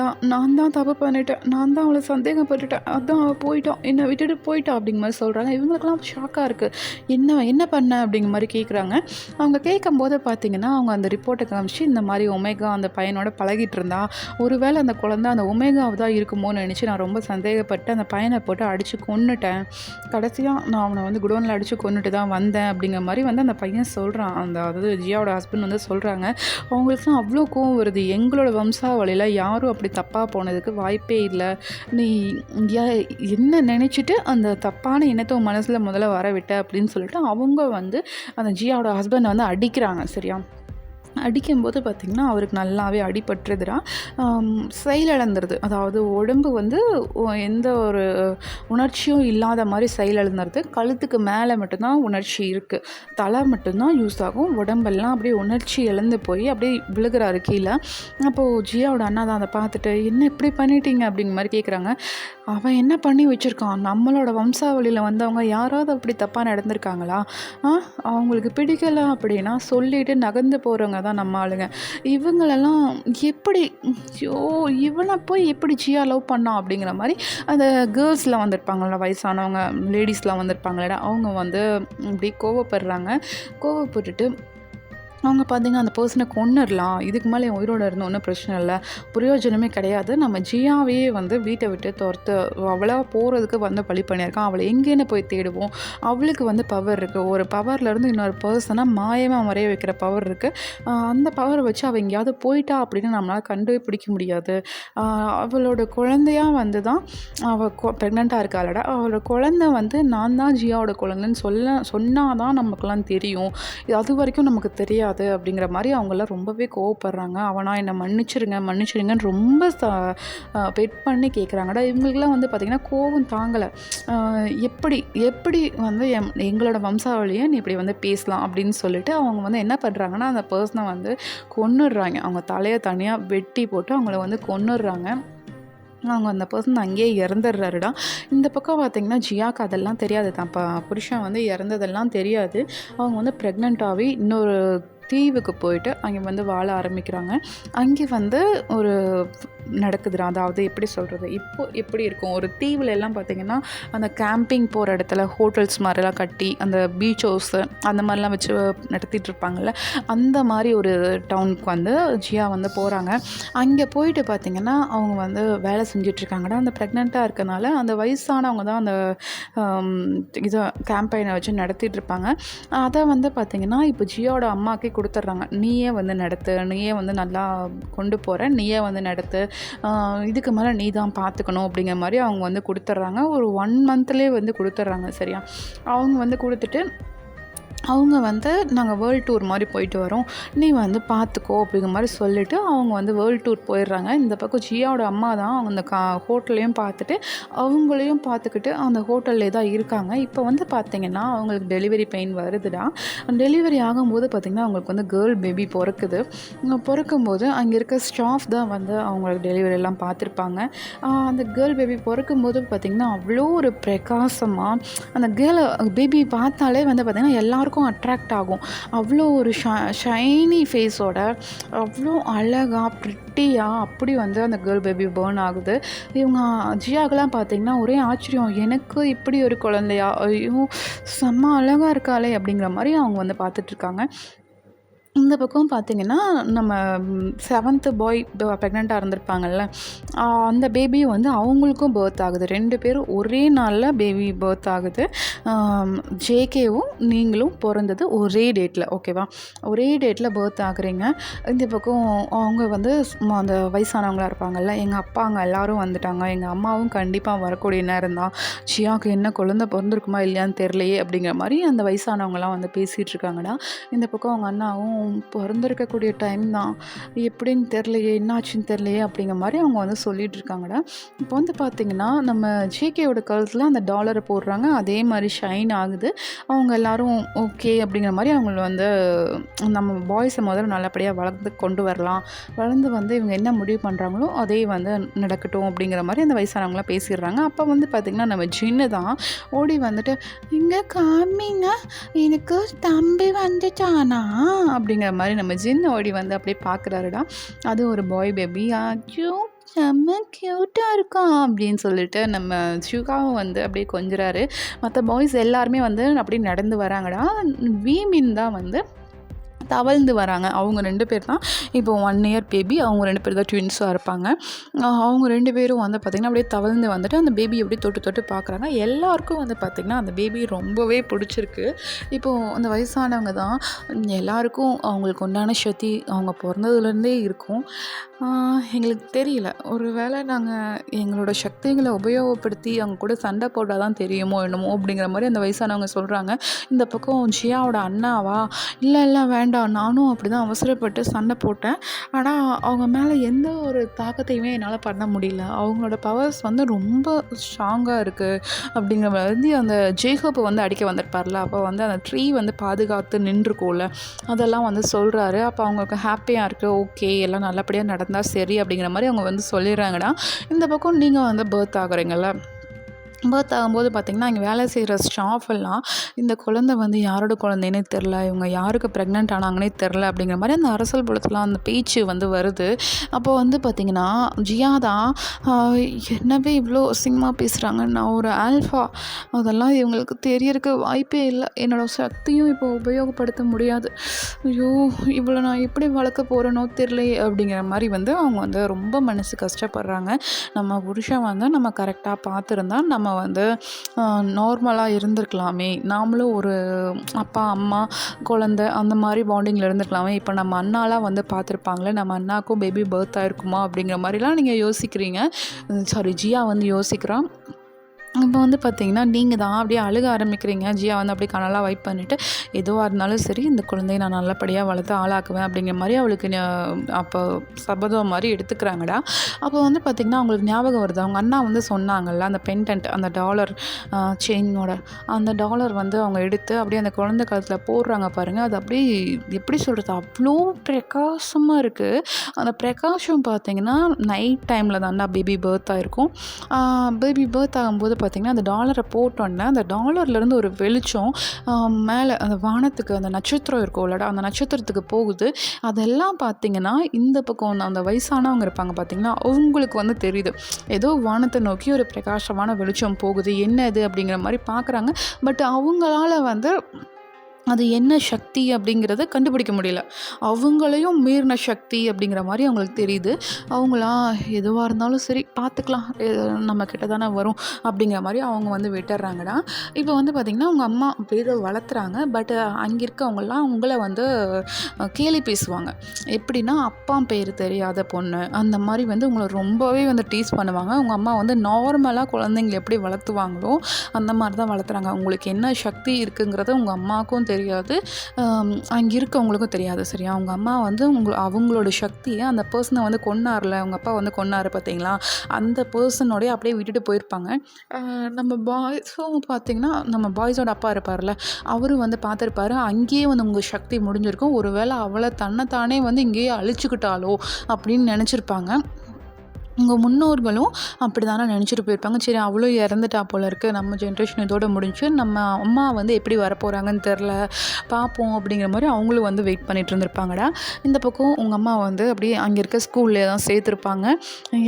[SPEAKER 1] தான் தப்பு பண்ணிட்டேன், நான் தான் அவளை சந்தேகப்பட்டுட்டேன், அதான் அவள் போயிட்டான், என்னை விட்டுட்டு போயிட்டா அப்படிங்கிற மாதிரி சொல்கிறாங்க. இவங்களுக்கெல்லாம் ஷாக்காக இருக்குது, என்ன பண்ண அப்படிங்கிற மாதிரி கேட்குறாங்க. அவங்க கேட்கும்போது பார்த்திங்கன்னா, அவங்க அந்த ரிப்போர்ட்டை காமிச்சு, இந்த மாதிரி ஒமேகா அந்த பையனோட பழகிட்டு இருந்தா, ஒருவேளை அந்த குழந்தை அந்த ஒமேகாவை தான் இருக்குமோன்னு நினச்சி நான் ரொம்ப சந்தேகப்பட்டு அந்த பையனை போட்டு அடித்து கொன்னுட்டேன். கடைசியாக நான் அவனை வந்து குடோனில் அடித்து கொன்னுட்டு தான் வந்தேன் அப்படிங்கிற மாதிரி வந்து அந்த பையன் சொல்கிறான். அதாவது ஜியாவோட ஹஸ்பண்ட் வந்து சொல்கிறாங்க. அவங்களுக்குலாம் அவ்வளோ கோவம் வருது. எங்களோட வம்சாவளியில் யாரும் அப்படி தப்பாக போனதுக்கு வாய்ப்பே இல்லை. நீ என்ன நினச்சிட்டு அந்த தப்பான எண்ணத்தை மனசில் முதல்ல வரவிட்ட அப்படின்னு சொல்லிட்டு அவங்க வந்து அந்த ஜியாவோட ஹஸ்பண்டை வந்து அடிக்கிறாங்க. சரியா, அடிக்கும்போது பார்த்திங்கன்னா, அவருக்கு நல்லாவே அடிபட்டுருதுடா. செயலிழந்துருது. அதாவது உடம்பு வந்து எந்த ஒரு உணர்ச்சியும் இல்லாத மாதிரி செயலிழந்துருது. கழுத்துக்கு மேலே மட்டும்தான் உணர்ச்சி இருக்குது. தலை மட்டும்தான் யூஸ் ஆகும். உடம்பெல்லாம் அப்படியே உணர்ச்சி இழந்து போய் அப்படியே விழுகிறாரு கீழே. அப்போது ஜியாவோட அண்ணா தான் அதை பார்த்துட்டு, என்ன இப்படி பண்ணிட்டீங்க அப்படிங்கிற மாதிரி கேட்குறாங்க. அவன் என்ன பண்ணி வச்சுருக்கான், நம்மளோட வம்சாவளியில் வந்தவங்க யாராவது அப்படி தப்பாக நடந்திருக்காங்களா? அவங்களுக்கு பிடிக்கலை அப்படின்னா சொல்லிவிட்டு நகர்ந்து போகிறவங்க தான் நம்ம ஆளுங்க. இவங்களெல்லாம் எப்படி, ஐயோ இவனை போய் எப்படி ஜியா லவ் பண்ணான் அப்படிங்கிற மாதிரி அந்த கேர்ள்ஸ்லாம் வந்திருப்பாங்கள்ல, வயசானவங்க லேடிஸ்லாம் வந்திருப்பாங்களேடா, அவங்க வந்து இப்படி கோவப்பட்டுட்டு அவங்க பார்த்திங்கன்னா, அந்த பர்சனை கொன்னுடலாம், இதுக்கு மேலே என் உயிரோடு இருந்த ஒன்றும் பிரச்சனை இல்லை, பிரயோஜனமே கிடையாது, நம்ம ஜியாவையே வந்து வீட்டை விட்டு அவளாக போகிறதுக்கு வந்து பழி பண்ணியிருக்கான், அவளை எங்கேன்னு போய் தேடுவோம், அவளுக்கு வந்து பவர் இருக்குது, ஒரு பவர்லேருந்து இன்னொரு பர்சனாக மாயமாக மறைய வைக்கிற பவர் இருக்குது, அந்த பவரை வச்சு அவள் எங்கேயாவது போயிட்டா அப்படின்னு நம்மளால் கண்டுபிடிக்க முடியாது, அவளோட குழந்தையாக வந்து தான் அவள் ப்ரெக்னெண்ட்டாக இருக்காளடா, அவளோட குழந்தை வந்து நான் தான் ஜியாவோட குழந்தைன்னு சொன்னால் தான் நமக்குலாம் தெரியும், அது வரைக்கும் நமக்கு தெரியாது அப்படிங்கிற மாதிரி அவங்களாம் ரொம்பவே கோவப்படுறாங்க. அவனா என்னை மன்னிச்சிருங்கன்னு ரொம்ப பெட் பண்ணி கேட்குறாங்கடா. இவங்களுக்குலாம் வந்து பார்த்திங்கன்னா கோவம் தாங்கலை. எப்படி வந்து எங்களோட வம்சாவளியை நீ இப்படி வந்து பேசலாம் அப்படின்னு சொல்லிட்டு அவங்க வந்து என்ன பண்ணுறாங்கன்னா, அந்த பர்சனை வந்து கொன்னுடுறாங்க. அவங்க தலையை தனியாக வெட்டி போட்டு அவங்கள வந்து கொன்னுடுறாங்க. அவங்க அந்த பர்சன் அங்கேயே இறந்துடுறாருடா. இந்த பக்கம் பார்த்திங்கன்னா, ஜியாவுக்கு அதெல்லாம் தெரியாது, தான் புருஷன் வந்து இறந்ததெல்லாம் தெரியாது. அவங்க வந்து ப்ரெக்னெண்ட்டாகவே இன்னொரு தீவுக்கு போயிட்டு அங்கே வந்து வாழ ஆரம்பிக்கிறாங்க. அங்கே வந்து ஒரு நடக்குதுடா. அதாவது எப்படி சொல்கிறது, இப்போது எப்படி இருக்கும், ஒரு தீவில் எல்லாம் பார்த்திங்கன்னா அந்த கேம்பிங் போகிற இடத்துல ஹோட்டல்ஸ் மாதிரிலாம் கட்டி அந்த பீச் ஹவுஸு அந்த மாதிரிலாம் வச்சு நடத்திட்டு இருப்பாங்கள்ல, அந்த மாதிரி ஒரு டவுனுக்கு வந்து ஜியா வந்து போகிறாங்க. அங்கே போயிட்டு பார்த்திங்கன்னா அவங்க வந்து வேலை செஞ்சிட்ருக்காங்கடா. அந்த ப்ரெக்னெண்ட்டாக இருக்கனால அந்த வயசானவங்க தான் அந்த இதை கேம்பெயினை வச்சு நடத்திட்டு இருப்பாங்க. அதை வந்து பார்த்திங்கன்னா இப்போ ஜியாவோட அம்மாக்கே கொடுத்துட்றாங்க. நீயே வந்து நடத்து, நீயே வந்து நல்லா கொண்டு போகிற, நீயே வந்து நடத்து, இதுக்கு மேலே நீ தான் பார்த்துக்கணும் அப்படிங்கிற மாதிரி அவங்க வந்து கொடுத்துட்றாங்க. ஒரு 1 மந்த்லேயே வந்து கொடுத்துட்றாங்க. சரியா, அவங்க வந்து கொடுத்துட்டு அவங்க வந்து நாங்கள் வேர்ல்டு டூர் மாதிரி போயிட்டு வரோம், நீ வந்து பார்த்துக்கோ அப்படிங்கிற மாதிரி சொல்லிவிட்டு அவங்க வந்து வேர்ல்டு டூர் போயிடுறாங்க. இந்த பக்கம் ஜியாவோட அம்மா தான் அவங்க அந்த ஹோட்டல்லையும் பார்த்துட்டு அவங்களையும் பார்த்துக்கிட்டு அந்த ஹோட்டல்லே தான் இருக்காங்க. இப்போ வந்து பார்த்திங்கன்னா அவங்களுக்கு டெலிவரி பெயின் வருதுடா. டெலிவரி ஆகும்போது பார்த்திங்கன்னா அவங்களுக்கு வந்து கேர்ள் பேபி பிறக்கும்போது அங்கே இருக்க ஸ்டாஃப் தான் வந்து அவங்களுக்கு டெலிவரியெல்லாம் பார்த்துருப்பாங்க. அந்த கேர்ள் பேபி பிறக்கும்போது பார்த்திங்கன்னா அவ்வளோ ஒரு பிரகாசமாக அந்த பேபி பார்த்தாலே வந்து பார்த்திங்கன்னா எல்லாருக்கும் எல்லாருக்கும் அட்ராக்ட் ஆகும். அவ்வளோ ஒரு ஷைனி ஃபேஸோட அவ்வளோ அழகாக ப்ரிட்டியாக அப்படி வந்து அந்த கேர்ள் பேபி பர்ன் ஆகுது. இவங்க ஜியாக்கெல்லாம் பார்த்திங்கன்னா ஒரே ஆச்சரியம், எனக்கு இப்படி ஒரு குழந்தையா, ஐயோ செம்ம அழகாக இருக்காளே அப்படிங்கிற மாதிரி அவங்க வந்து பார்த்துட்ருக்காங்க. இந்த பக்கம் பார்த்திங்கன்னா நம்ம 7th பாய் ப்ரெக்னெண்ட்டாக இருந்திருப்பாங்கல்ல, அந்த பேபி வந்து அவங்களுக்கும் பர்த் ஆகுது. 2 பேரும் ஒரே நாளில் பேபி பர்த் ஆகுது. ஜேகேவும் நீங்களும் பிறந்தது ஒரே டேட்டில், ஓகேவா? ஒரே டேட்டில் பர்த் ஆகுறீங்க. இந்த பக்கம் அவங்க வந்து அந்த வயசானவங்களாக இருப்பாங்கல்ல, எங்கள் அப்பாங்க எல்லோரும் வந்துட்டாங்க, எங்கள் அம்மாவும் கண்டிப்பாக வரக்கூடிய நேரம் தான், ஜியாவுக்கு என்ன குழந்தை பிறந்திருக்குமா இல்லையான்னு தெரியலையே அப்படிங்கிற மாதிரி அந்த வயசானவங்களாம் வந்து பேசிகிட்டு இருக்காங்கடா. இந்த பக்கம் அவங்க அண்ணாவும் பிறந்திருக்கக்கூடிய டைம் தான், எப்படின்னு தெரிலையே, என்னாச்சுன்னு தெரிலையே அப்படிங்கிற மாதிரி அவங்க வந்து சொல்லிகிட்டு இருக்காங்கடா. இப்போ வந்து பார்த்திங்கன்னா நம்ம ஜேகேயோட கழுத்தில் அந்த டாலரை போடுறாங்க, அதே மாதிரி ஷைன் ஆகுது. அவங்க எல்லோரும் ஓகே அப்படிங்கிற மாதிரி அவங்கள வந்து நம்ம பாய்ஸை முதல்ல நல்லபடியாக வளர்ந்து கொண்டு வரலாம், வளர்ந்து வந்து இவங்க என்ன முடிவு பண்ணுறாங்களோ அதே வந்து நடக்கட்டும் அப்படிங்கிற மாதிரி அந்த வயசானவங்களாம் பேசிடுறாங்க. அப்போ வந்து பார்த்திங்கன்னா நம்ம ஜின்னு தான் ஓடி வந்துட்டு, இங்கே காமிங்க, எனக்கு தம்பி வந்துட்டானா அப்படிங்கிற மாதிரி நம்ம ஜின்னு ஓடி வந்து அப்படியே பார்க்குறாருடா. அது ஒரு பாய் பேபி. ஐயோ செம்ம க்யூட்டாக இருக்கான் அப்படின்னு சொல்லிட்டு நம்ம சுகாவும் வந்து அப்படியே கொஞ்சுறாரு. மற்ற பாய்ஸ் எல்லாருமே வந்து அப்படியே நடந்து வராங்கடா. வீமின் தான் வந்து தவழ்ந்து வராங்க. அவங்க 2 பேர் தான் இப்போ 1 இயர் பேபி, அவங்க 2 பேர் தான் ட்வின்ஸாக இருப்பாங்க. அவங்க 2 பேரும் வந்து பார்த்திங்கன்னா அப்படியே தவழ்ந்து வந்துட்டு அந்த பேபி எப்படி தொட்டு தொட்டு பார்க்குறாங்க. எல்லாருக்கும் வந்து பார்த்திங்கன்னா அந்த பேபி ரொம்பவே பிடிச்சிருக்கு. இப்போது அந்த வயசானவங்க தான், எல்லாருக்கும் அவங்களுக்கு உண்டான சக்தி அவங்க பிறந்ததுலேருந்தே இருக்கும். எங்களுக்கு தெரியல, ஒரு வேளை நாங்கள் எங்களோட சக்திகளை உபயோகப்படுத்தி அவங்க கூட சண்டை போட்டால் தான் தெரியுமோ என்னமோ அப்படிங்கிற மாதிரி அந்த வயசானவங்க சொல்கிறாங்க. இந்த பக்கம் ஜியாவோட அண்ணாவா, இல்லை இல்லை வேண்டாம், நானும் அப்படி தான் அவசரப்பட்டு சண்டை போட்டேன், ஆனால் அவங்க மேலே எந்த ஒரு தாக்கத்தையுமே என்னால் பண்ண முடியல, அவங்களோட பவர்ஸ் வந்து ரொம்ப ஸ்ட்ராங்காக இருக்குது அப்படிங்கிற மாதிரி அந்த ஜேக்கப் வந்து அடிக்க வந்திருப்பார்ல, அப்போ வந்து அந்த ட்ரீ வந்து பாதுகாத்து நின்றுருக்கும்ல, அதெல்லாம் வந்து சொல்கிறாரு. அப்போ அவங்களுக்கு ஹாப்பியாக இருக்குது, ஓகே எல்லாம் நல்லபடியாக நடந்தால் சரி அப்படிங்கிற மாதிரி அவங்க வந்து சொல்லிடுறாங்கடா. இந்த பக்கம் நீங்கள் வந்து பர்த் ஆகுறீங்கள, பர்த் ஆகும்போது பார்த்திங்கன்னா இங்கே வேலை செய்கிற ஸ்டாஃப் எல்லாம் இந்த குழந்தை வந்து யாரோட குழந்தைன்னே தெரில, இவங்க யாருக்கு ப்ரெக்னென்ட் ஆனாங்கன்னே தெரில அப்படிங்கிற மாதிரி அந்த அரசல் புலத்தில் அந்த பேச்சு வந்து வருது. அப்போ வந்து பார்த்திங்கன்னா ஜியா தான், என்னவே இவ்வளோ அசிங்கமாக பேசுகிறாங்க, நான் ஒரு ஆல்ஃபா, அதெல்லாம் இவங்களுக்கு தெரியறதுக்கு வாய்ப்பே இல்லை, என்னோடய சக்தியும் இப்போ உபயோகப்படுத்த முடியாது, ஐயோ இவ்வளோ நான் எப்படி வளர்க்க போகிறேனோ தெரியலையே அப்படிங்கிற மாதிரி வந்து அவங்க வந்து ரொம்ப மனசு கஷ்டப்படுறாங்க. நம்ம புருஷன் வந்து நம்ம கரெக்டாக பார்த்துருந்தா நம்ம வந்து நார்மலாக இருந்திருக்கலாமே, நாமளும் ஒரு அப்பா அம்மா குழந்தை அந்த மாதிரி பாண்டிங்கில் இருந்திருக்கலாமே, இப்போ நம்ம அண்ணாலாம் வந்து பார்த்துருப்பாங்களே, நம்ம அண்ணாக்கும் பேபி பர்த் ஆகிருக்குமா அப்படிங்கிற மாதிரிலாம் நீங்கள் யோசிக்கிறீங்க. சாரி, ஜியா வந்து யோசிக்கிறான். இப்போ வந்து பார்த்திங்கன்னா நீங்கள் தான் அப்படியே அழுக ஆரம்பிக்கிறீங்க. ஜியா வந்து அப்படியே கனலாக வைப் பண்ணிவிட்டு, எதுவாக இருந்தாலும் சரி இந்த குழந்தையை நான் நல்லபடியாக வளர்த்து ஆளாக்குவேன் அப்படிங்கிற மாதிரி அவளுக்கு அப்போ சபதம் மாதிரி எடுத்துக்கிறாங்கடா. அப்போ வந்து பார்த்திங்கன்னா அவங்களுக்கு ஞாபகம் வருது, அவங்க அண்ணா வந்து சொன்னாங்கல்ல, அந்த பென்டென்ட், அந்த டாலர் செயினோட அந்த டாலர் வந்து அவங்க எடுத்து அப்படியே அந்த குழந்தை காலத்தில் போடுறாங்க பாருங்கள், அது அப்படியே எப்படி சொல்கிறது, அவ்வளோ பிரகாசமாக இருக்குது. அந்த பிரகாஷம் பார்த்திங்கன்னா நைட் டைமில் தான்டா பேபி பர்த் ஆகிருக்கும். பேபி பர்த் ஆகும்போது பார்த்திங்கன்னா அந்த டாலரை போட்டோன்னே அந்த டாலர்லேருந்து ஒரு வெளிச்சம் மேலே அந்த வானத்துக்கு, அந்த நட்சத்திரம் இருக்கும்லடா, அந்த நட்சத்திரத்துக்கு போகுது. அதெல்லாம் பார்த்திங்கன்னா இந்த பக்கம் அந்த வயசானவங்க இருப்பாங்க பார்த்திங்கன்னா, அவங்களுக்கு வந்து தெரியுது, ஏதோ வானத்தை நோக்கி ஒரு பிரகாசமான வெளிச்சம் போகுது, என்ன இது அப்படிங்கிற மாதிரி பார்க்குறாங்க. பட் அவங்களால வந்து அது என்ன சக்தி அப்படிங்கிறத கண்டுபிடிக்க முடியல, அவங்களையும் மீறின சக்தி அப்படிங்கிற மாதிரி அவங்களுக்கு தெரியுது. அவங்களாம் எதுவாக இருந்தாலும் சரி பார்த்துக்கலாம், நம்ம கிட்ட தானே வரும் அப்படிங்கிற மாதிரி அவங்க வந்து விட்டுறாங்கடா. இப்போ வந்து பார்த்திங்கன்னா அவங்க அம்மா பேரை வளர்த்துறாங்க. பட் அங்கே இருக்கவங்களாம் அவங்கள வந்து கேலி பேசுவாங்க, எப்படின்னா அப்பா பேர் தெரியாத பொண்ணு அந்த மாதிரி வந்து உங்களை ரொம்பவே வந்து டீஸ் பண்ணுவாங்க. அவங்க அம்மா வந்து நார்மலாக குழந்தைங்களை எப்படி வளர்த்துவாங்களோ அந்த மாதிரி தான் வளர்த்துறாங்க. உங்களுக்கு என்ன சக்தி இருக்குங்கிறத உங்கள் அம்மாவுக்கும் தெரியாது, அங்கே இருக்கவங்களுக்கும் தெரியாது, சரியா? அவங்க அம்மா வந்து அவங்களோட சக்தியை அந்த பர்சனை வந்து கொன்னார்ல, அவங்க அப்பா வந்து கொன்னார் பார்த்தீங்களா, அந்த பர்சனோடய அப்படியே விட்டுட்டு போயிருப்பாங்க. நம்ம பாய்ஸும் பார்த்திங்கன்னா நம்ம பாய்ஸோட அப்பா இருப்பார்ல, அவரும் வந்து பார்த்துருப்பாரு, அங்கேயே வந்து உங்கள் சக்தி முடிஞ்சிருக்கும், ஒருவேளை அவளை தன்னைத்தானே வந்து இங்கேயே அழிச்சுக்கிட்டாலோ அப்படின்னு நினச்சிருப்பாங்க. உங்கள் முன்னோர்களும் அப்படி தானே நினச்சிட்டு போயிருப்பாங்க. சரி அவளும் இறந்துட்டா போல இருக்குது, நம்ம ஜென்ரேஷன் இதோட முடிஞ்சு, நம்ம அம்மா வந்து எப்படி வரப்போகிறாங்கன்னு தெரில, பார்ப்போம் அப்படிங்கிற மாதிரி அவங்களும் வந்து வெயிட் பண்ணிட்டு இருந்திருப்பாங்கடா. இந்த பக்கம் உங்கள் அம்மா வந்து அப்படியே அங்கே இருக்க ஸ்கூல்லே தான் சேர்த்துருப்பாங்க.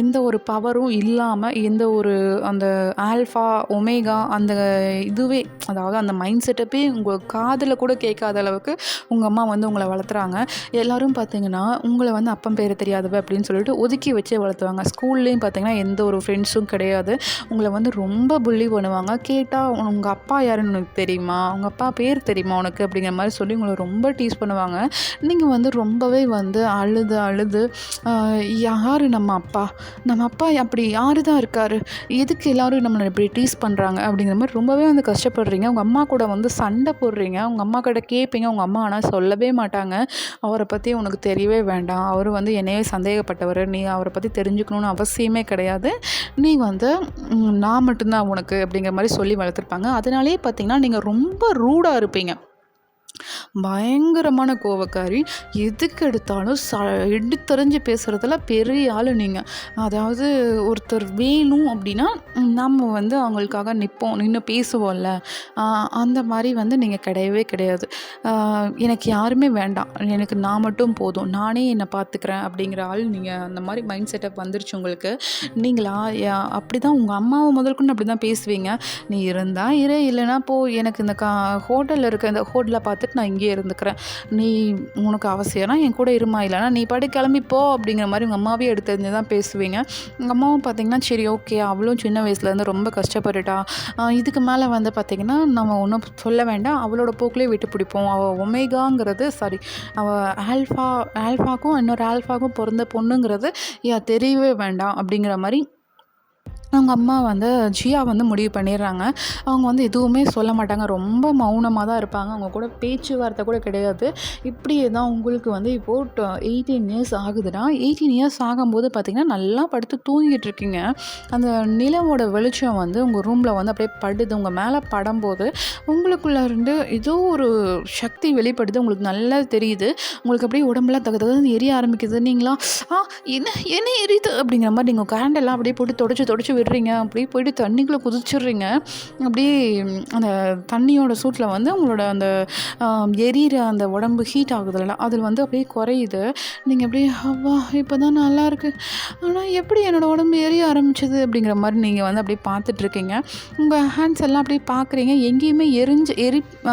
[SPEAKER 1] எந்த ஒரு பவரும் இல்லாமல், எந்த ஒரு அந்த ஆல்ஃபா ஒமேகா அந்த இதுவே, அதாவது அந்த மைண்ட் செட்டப்பே உங்கள் காதில் கூட கேட்காத அளவுக்கு உங்கள் அம்மா வந்து உங்களை வளர்த்துறாங்க. எல்லோரும் பார்த்தீங்கன்னா உங்களை வந்து அப்பன் பேர் தெரியாதவ அப்படின்னு சொல்லிட்டு ஒதுக்கி வச்சே வளர்த்துவாங்க. ஸ்கூல்லேயும் பார்த்தீங்கன்னா எந்த ஒரு ஃப்ரெண்ட்ஸும் கிடையாது. உங்களை வந்து ரொம்ப புல்லி பண்ணுவாங்க. கேட்டால் உங்கள் அப்பா யாருன்னு உனக்கு தெரியுமா, உங்கள் அப்பா பேர் தெரியுமா உனக்கு அப்படிங்கிற மாதிரி சொல்லி உங்களை ரொம்ப டீஸ் பண்ணுவாங்க. நீங்கள் வந்து ரொம்பவே வந்து அழுது அழுது யார் நம்ம அப்பா அப்படி யார் தான் இருக்கார், எதுக்கு எல்லோரும் நம்மளை இப்படி டீஸ் பண்ணுறாங்க அப்படிங்கிற மாதிரி ரொம்பவே வந்து கஷ்டப்படுறீங்க. உங்கள் அம்மா கூட வந்து சண்டை போடுறீங்க. உங்கள் அம்மா கிட்ட கேட்பீங்க, உங்கள் அம்மா ஆனால் சொல்லவே மாட்டாங்க. அவரை பற்றி உனக்கு தெரியவே வேண்டாம், அவர் வந்து என்னையே சந்தேகப்பட்டவர், நீ அவரை பற்றி தெரிஞ்சுக்கணும்னு அவசியமே கிடையாது, நீ வந்து நான் மட்டும்தான் உனக்கு அப்படிங்கிற மாதிரி சொல்லி வளர்த்துருப்பாங்க. அதனாலேயே பார்த்தீங்கன்னா நீங்கள் ரொம்ப ரூடாக இருப்பீங்க. பயங்கரமான கோவக்காரி. எதுக்கு எடுத்தாலும் எடுத்தறிஞ்சு பேசுகிறதுல பெரிய ஆள் நீங்கள். அதாவது ஒருத்தர் வேணும் அப்படின்னா நம்ம வந்து அவங்களுக்காக நின்று பேசுவோம்ல, அந்த மாதிரி வந்து நீங்கள் கிடையவே கிடையாது. எனக்கு யாருமே வேண்டாம், எனக்கு நான் மட்டும் போதும், நானே என்னை பார்த்துக்கிறேன் அப்படிங்கிற ஆள் நீங்கள். அந்த மாதிரி மைண்ட் செட்டப் வந்துருச்சு உங்களுக்கு. நீங்களா அப்படி தான் உங்கள் அம்மாவை முதல்கொண்டு அப்படி தான் பேசுவீங்க. நீ இருந்தால் இரு, இல்லைனா போ, எனக்கு இந்த ஹோட்டலில் இருக்க இந்த ஹோட்டலில் பார்த்துட்டு நான் இங்கேயே இருந்துக்கிறேன், நீ உனக்கு அவசியம்னா என் கூட இருமா, இல்லைனா நீ பாட்டு கிளம்பிப்போ அப்படிங்கிற மாதிரி உங்கள் அம்மாவே எடுத்து தான் பேசுவீங்க. உங்கள் அம்மாவும் பார்த்திங்கன்னா சரி ஓகே, அவளும் சின்ன வயசுலேருந்து ரொம்ப கஷ்டப்பட்டுட்டா, இதுக்கு மேலே வந்து பார்த்திங்கன்னா நம்ம ஒன்றும் சொல்ல வேண்டாம், அவளோட போக்கிலே விட்டு பிடிப்போம், அவள் ஒமேகாங்கிறது அவள் ஆல்ஃபாக்கும் இன்னொரு ஆல்ஃபாக்கும் பிறந்த பொண்ணுங்கிறது தெரியவே வேண்டாம் அப்படிங்கிற மாதிரி அவங்க அம்மா வந்து ஜியா வந்து முடிவு பண்ணிடுறாங்க. அவங்க வந்து எதுவுமே சொல்ல மாட்டாங்க, ரொம்ப மௌனமாக தான் இருப்பாங்க. அவங்க கூட பேச்சுவார்த்தை கூட கிடையாது. இப்படியே தான் உங்களுக்கு வந்து இப்போது 18 இயர்ஸ் ஆகுதுன்னா, 18 இயர்ஸ் ஆகும்போது பார்த்திங்கன்னா நல்லா படுத்து தூங்கிட்டு இருக்கீங்க. அந்த நிலவோட வெளிச்சம் வந்து உங்கள் ரூமில் வந்து அப்படியே படுது, உங்கள் மேலே படும்போது உங்களுக்குள்ளே இருந்து ஏதோ ஒரு சக்தி வெளிப்படுது, உங்களுக்கு நல்லா தெரியுது. உங்களுக்கு அப்படியே உடம்புலாம் தகுந்த எரிய ஆரம்பிக்குது. நீங்களாம் என்ன எரியுது அப்படிங்கிற மாதிரி நீங்கள் கேண்டெல்லாம் அப்படியே போட்டு தொடச்சி விடுறீங்க. அப்படியே போய்ட்டு தண்ணிக்குள்ளே குதிச்சிடுறீங்க. அப்படியே அந்த தண்ணியோட சூட்டில் வந்து உங்களோட அந்த எரியிற அந்த உடம்பு ஹீட் ஆகுதுல்ல, அதில் வந்து அப்படியே குறையுது. நீங்கள் அப்படியே அவ்வா இப்போ தான் நல்லாயிருக்கு, ஆனால் எப்படி என்னோடய உடம்பு எரிய ஆரம்பிச்சிது அப்படிங்கிற மாதிரி நீங்கள் வந்து அப்படியே பார்த்துட்ருக்கீங்க. உங்கள் ஹேண்ட்ஸ் எல்லாம் அப்படியே பார்க்குறீங்க, எங்கேயுமே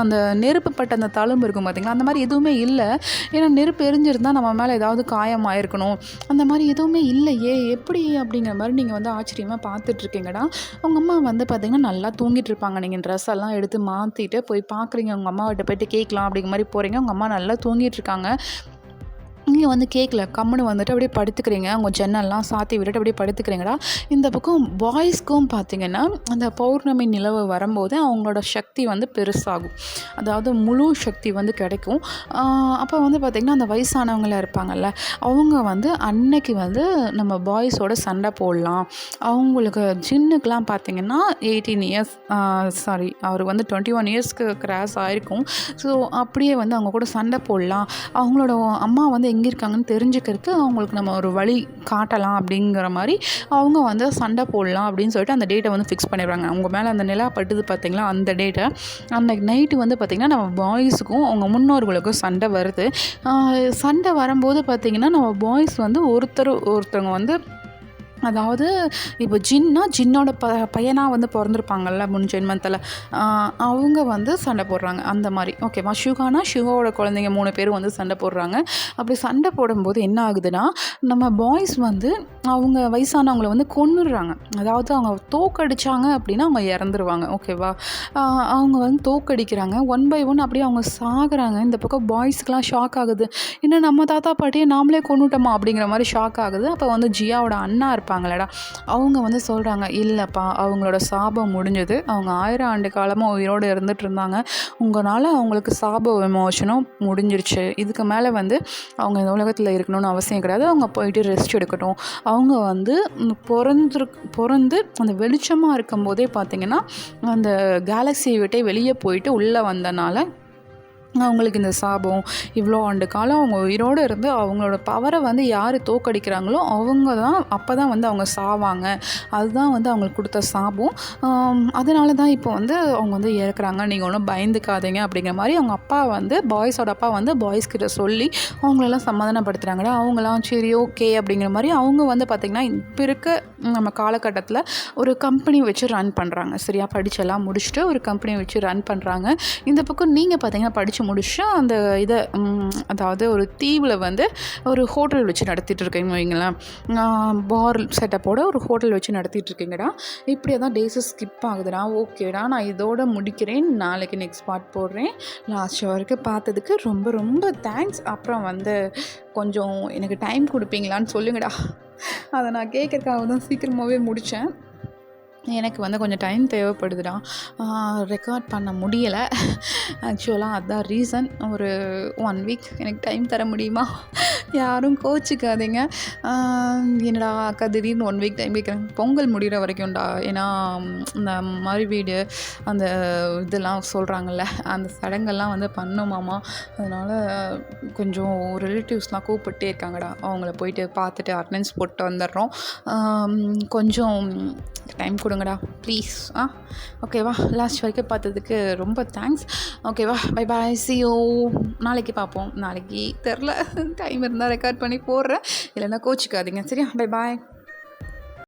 [SPEAKER 1] அந்த நெருப்பு பட்ட அந்த தழும்பு இருக்கும் பார்த்திங்களா, அந்த மாதிரி எதுவுமே இல்லை. ஏன்னா நெருப்பு எரிஞ்சிருந்தால் நம்ம மேலே ஏதாவது காயமாயிருக்கணும், அந்த மாதிரி எதுவுமே இல்லையே, எப்படி அப்படிங்கிற மாதிரி நீங்கள் வந்து ஆச்சரியமாக பார்த்துட்ருக்கீங்கடா. உங்கள் அம்மா வந்து பார்த்திங்கன்னா நல்லா தூங்கிட்டு இருப்பாங்க. நீங்கள் ட்ரெஸ் எல்லாம் எடுத்து மாற்றிட்டு போய் பார்க்குறீங்க, உங்கள் அம்மாவிட்ட போய்ட்டு கேட்கலாம் அப்படிங்கிற மாதிரி போகிறீங்க. உங்கள் அம்மா நல்லா தூங்கிட்டு இருக்காங்க. இங்கே வந்து கேட்கல, கம்முன்னு வந்துட்டு அப்படியே படுத்துக்கிறீங்க. அவங்க ஜன்னல்லாம் சாத்தி விட்டுட்டு அப்படியே படுத்துக்கிறீங்கடா. இந்த பக்கம் பாய்ஸ்க்கும் பார்த்திங்கன்னா அந்த பௌர்ணமி நிலவு வரும்போது அவங்களோட சக்தி வந்து பெருசாகும், அதாவது முழு சக்தி வந்து கிடைக்கும். அப்போ வந்து பார்த்திங்கன்னா அந்த வயசானவங்களாக இருப்பாங்கள்ல, அவங்க வந்து அன்னைக்கு வந்து நம்ம பாய்ஸோட சண்டை போடலாம். அவங்களுக்கு ஜின்னுக்கெலாம் பார்த்திங்கன்னா 18 இயர்ஸ் அவர் வந்து 21 இயர்ஸ்க்கு கிராஸ் ஆகிருக்கும். ஸோ அப்படியே வந்து அவங்க கூட சண்டை போடலாம். அவங்களோட அம்மா வந்து எங்கே இருக்காங்கன்னு தெரிஞ்சுக்கிறதுக்கு அவங்களுக்கு நம்ம ஒரு வழி காட்டலாம் அப்படிங்கிற மாதிரி அவங்க வந்து சண்டை போடலாம் அப்படின்னு சொல்லிட்டு அந்த டேட்டை வந்து ஃபிக்ஸ் பண்ணிடுவாங்க. அவங்க மேலே அந்த நிலா பட்டுது பார்த்திங்களா, அந்த டேட்டை அன்றைக்கி நைட்டு வந்து பார்த்திங்கன்னா நம்ம பாய்ஸுக்கும் அவங்க முன்னோர்களுக்கும் சண்டை வருது. சண்டை வரும்போது பார்த்திங்கன்னா நம்ம பாய்ஸ் வந்து ஒருத்தவங்க வந்து, அதாவது இப்போ ஜின்னோட பையனாக வந்து பிறந்திருப்பாங்கள்ல முன் ஜென்மத்தில், அவங்க வந்து சண்டை போடுறாங்க அந்த மாதிரி. ஓகேவா, ஷிவாவோட குழந்தைங்க 3 பேர் வந்து சண்டை போடுறாங்க. அப்படி சண்டை போடும்போது என்ன ஆகுதுன்னா, நம்ம பாய்ஸ் வந்து அவங்க வயசானவங்களை வந்து கொன்னுடுறாங்க. அதாவது அவங்க தோக்கடிச்சாங்க அப்படின்னா அவங்க இறந்துருவாங்க. ஓகேவா, அவங்க வந்து தோக்கடிக்கிறாங்க. 1 by 1 அப்படியே அவங்க சாகுறாங்க. இந்த பக்கம் பாய்ஸ்க்கெலாம் ஷாக் ஆகுது, என்ன நம்ம தாத்தா பாட்டியை நாமளே கொன்னுட்டோமா அப்படிங்கிற மாதிரி ஷாக் ஆகுது. அப்போ வந்து ஜியாவோட அண்ணா இருப்பாங்களடா, அவங்க வந்து சொல்கிறாங்க, இல்லைப்பா அவங்களோட சாபம் முடிஞ்சது, அவங்க 1000 ஆண்டு காலமாக உயிரோடு இருந்துட்டு இருந்தாங்க, உங்களால் அவங்களுக்கு சாப விமோசனம் முடிஞ்சிருச்சு, இதுக்கு மேலே வந்து அவங்க இந்த உலகத்தில் இருக்கணும்னு அவசியம் கிடையாது, அவங்க போயிட்டு ரெஸ்ட் எடுக்கட்டும். அவங்க வந்து பிறந்து அந்த வெளிச்சமாக இருக்கும்போதே பார்த்திங்கன்னா அந்த கேலக்சியை விட்டே வெளியே போயிட்டு உள்ளே வந்தனால அவங்களுக்கு இந்த சாபம் இவ்வளோ ஆண்டு காலம் அவங்க உயிரோடு இருந்து அவங்களோட பவரை வந்து யார் தோக்கடிக்கிறாங்களோ அவங்க தான் அப்போ தான் வந்து அவங்க சாவாங்க. அதுதான் வந்து அவங்களுக்கு கொடுத்த சாபம். அதனால தான் இப்போ வந்து அவங்க வந்து இறக்குறாங்க. நீங்கள் ஒன்றும் பயந்துக்காதீங்க அப்படிங்கிற மாதிரி அவங்க அப்பா வந்து பாய்ஸோட அப்பா வந்து பாய்ஸ் கிட்ட சொல்லி அவங்களெல்லாம் சமாதானப்படுத்துகிறாங்கடா. அவங்களாம் சரி ஓகே அப்படிங்கிற மாதிரி அவங்க வந்து பார்த்திங்கன்னா இப்போ இருக்க நம்ம காலகட்டத்தில் ஒரு கம்பெனி வச்சு ரன் பண்ணுறாங்க. சரியா, படிச்செல்லாம் முடிச்சுட்டு ஒரு கம்பெனி வச்சு ரன் பண்ணுறாங்க. இந்த பக்கம் நீங்கள் பார்த்திங்கன்னா படித்து முடிச்சு அந்த இதை அதாவது ஒரு தீவில் வந்து ஒரு ஹோட்டல் வச்சு நடத்திட்டு இருக்கீங்கன்னு வைங்களேன். பார் செட்டப்போட ஒரு ஹோட்டல் வச்சு நடத்திட்டு இருக்கீங்கடா. இப்படியே தான் டேஸு ஸ்கிப் ஆகுதுடா. ஓகேடா, நான் இதோட முடிக்கிறேன். நாளைக்கு நெக்ஸ்ட் பார்ட் போடுறேன். லாஸ்ட் வரைக்கும் பார்த்ததுக்கு ரொம்ப ரொம்ப தேங்க்ஸ். அப்புறம் வந்து கொஞ்சம் எனக்கு டைம் கொடுப்பீங்களான்னு சொல்லுங்கடா. அதை நான் கேட்கறதுக்காக தான் சீக்கிரமாகவே முடித்தேன். எனக்கு வந்து கொஞ்சம் டைம் தேவைப்படுதுடா. ரெக்கார்ட் பண்ண முடியலை. ஆக்சுவலாக அதுதான் ரீசன். ஒரு 1 வீக் எனக்கு டைம் தர முடியுமா? யாரும் கோச்சிக்காதீங்க. என்னடா அக்கா திடீர்னு 1 வீக் டைம் கேட்குறேன். பொங்கல் முடிகிற வரைக்கும்டா. ஏன்னா இந்த மாதிரி வீடு அந்த இதெல்லாம் சொல்கிறாங்கல்ல, அந்த சடங்கெல்லாம் வந்து பண்ணுமாமா. அதனால் கொஞ்சம் ரிலேட்டிவ்ஸ்லாம் கூப்பிட்டே இருக்காங்கடா. அவங்கள போயிட்டு பார்த்துட்டு அட்டெண்டன்ஸ் போட்டு வந்துடுறோம். கொஞ்சம் டைம் கொடுங்கடா ப்ளீஸ். ஓகேவா, லாஸ்ட் வரைக்கும் பார்த்ததுக்கு ரொம்ப தேங்க்ஸ். ஓகேவா, பை பாய், see you. நாளைக்கு பார்ப்போம். நாளைக்கு தெரில, டைம் இருந்தால் ரெக்கார்ட் பண்ணி போடுறேன். இல்லைன்னா கோச்சிக்காதீங்க. சரியா, பை பாய்.